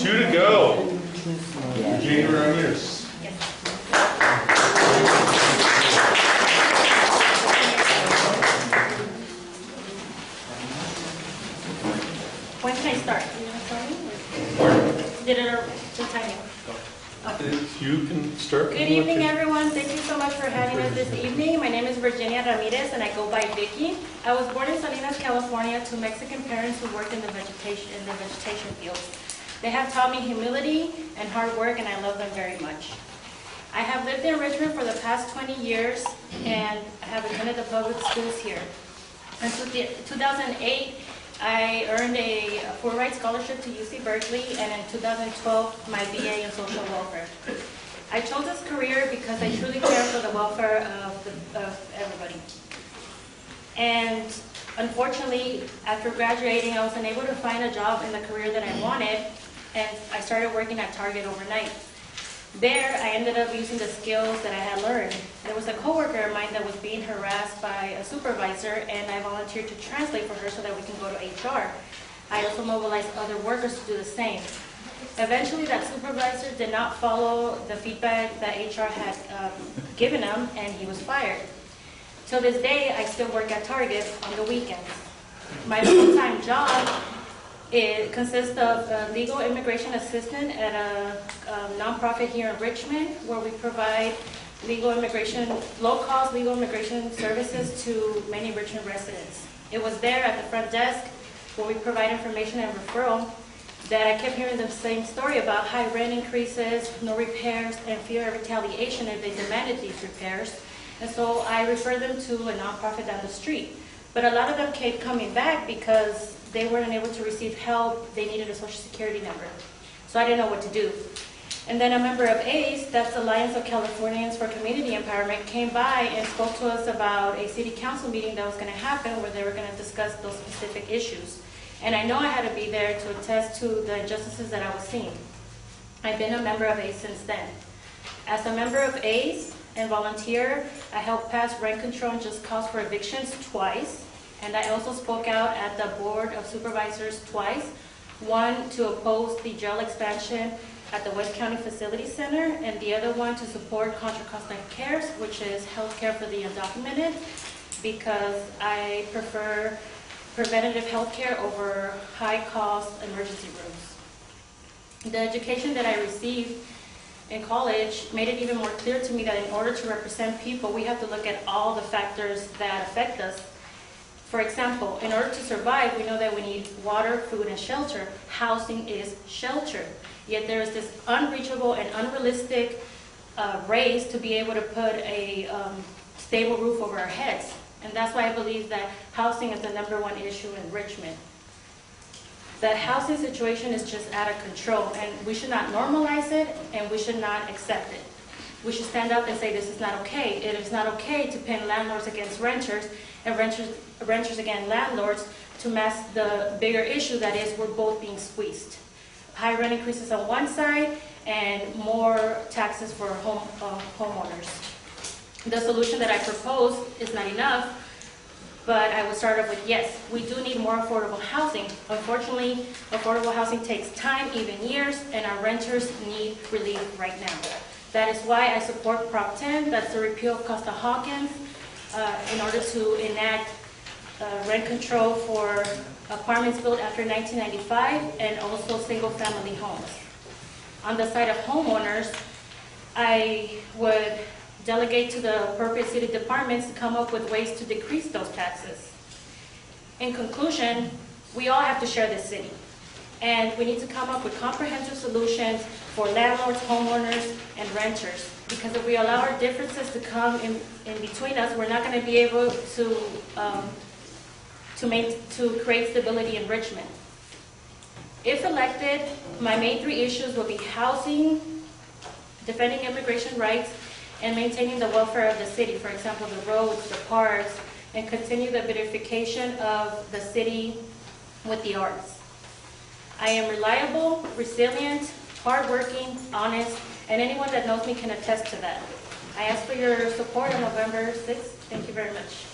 Two to go. Vicky Ramirez. When can I start? Did it the timing? You can start. Good evening, everyone. Thank you so much for having us this evening. My name is Virginia Ramirez, and I go by Vicky. I was born in Salinas, California, to Mexican parents who worked in the vegetation fields. They have taught me humility and hard work, and I love them very much. I have lived in Richmond for the past 20 years, and I have attended the public schools here. In 2008, I earned a full ride scholarship to UC Berkeley, and in 2012, my BA in social welfare. I chose this career because I truly care for the welfare of everybody. And unfortunately, after graduating, I was unable to find a job in the career that I wanted, and I started working at Target overnight. There, I ended up using the skills that I had learned. There was a coworker of mine that was being harassed by a supervisor, and I volunteered to translate for her so that we can go to HR. I also mobilized other workers to do the same. Eventually, that supervisor did not follow the feedback that HR had given him, and he was fired. Till this day, I still work at Target on the weekends. My full-time job consists of a legal immigration assistant at a nonprofit here in Richmond, where we provide low-cost legal immigration services to many Richmond residents. It was there at the front desk, where we provide information and referral, that I kept hearing the same story about high rent increases, no repairs, and fear of retaliation if they demanded these repairs. And so I referred them to a nonprofit down the street. But a lot of them kept coming back because they weren't able to receive help. They needed a social security number. So I didn't know what to do. And then a member of ACE, that's Alliance of Californians for Community Empowerment, came by and spoke to us about a city council meeting that was going to happen where they were going to discuss those specific issues. And I know I had to be there to attest to the injustices that I was seeing. I've been a member of ACE since then. As a member of ACE and volunteer, I helped pass rent control and just cause for evictions twice. And I also spoke out at the Board of Supervisors twice. One to oppose the jail expansion at the West County Facility Center, and the other one to support Contra Costa Cares, which is health care for the undocumented, because I prefer preventative health care over high-cost emergency rooms. The education that I received in college made it even more clear to me that in order to represent people, we have to look at all the factors that affect us. For example, in order to survive, we know that we need water, food, and shelter. Housing is shelter. Yet there is this unreachable and unrealistic race to be able to put a stable roof over our heads. And that's why I believe that housing is the #1 issue in Richmond. That housing situation is just out of control, and we should not normalize it, and we should not accept it. We should stand up and say this is not okay. It is not okay to pin landlords against renters, and renters against landlords, to mask the bigger issue that is we're both being squeezed. High rent increases on one side and more taxes for homeowners. The solution that I propose is not enough, but I would start off with yes, we do need more affordable housing. Unfortunately, affordable housing takes time, even years, and our renters need relief right now. That is why I support Prop 10, that's the repeal of Costa-Hawkins, in order to enact rent control for apartments built after 1995 and also single-family homes. On the side of homeowners, I would delegate to the appropriate city departments to come up with ways to decrease those taxes. In conclusion, we all have to share this city, and we need to come up with comprehensive solutions for landlords, homeowners, and renters. Because if we allow our differences to come in between us, we're not going to be able to create stability in Richmond. If elected, my main 3 issues will be housing, defending immigration rights, and maintaining the welfare of the city, for example, the roads, the parks, and continue the beautification of the city with the arts. I am reliable, resilient, hardworking, honest, and anyone that knows me can attest to that. I ask for your support on November 6th. Thank you very much.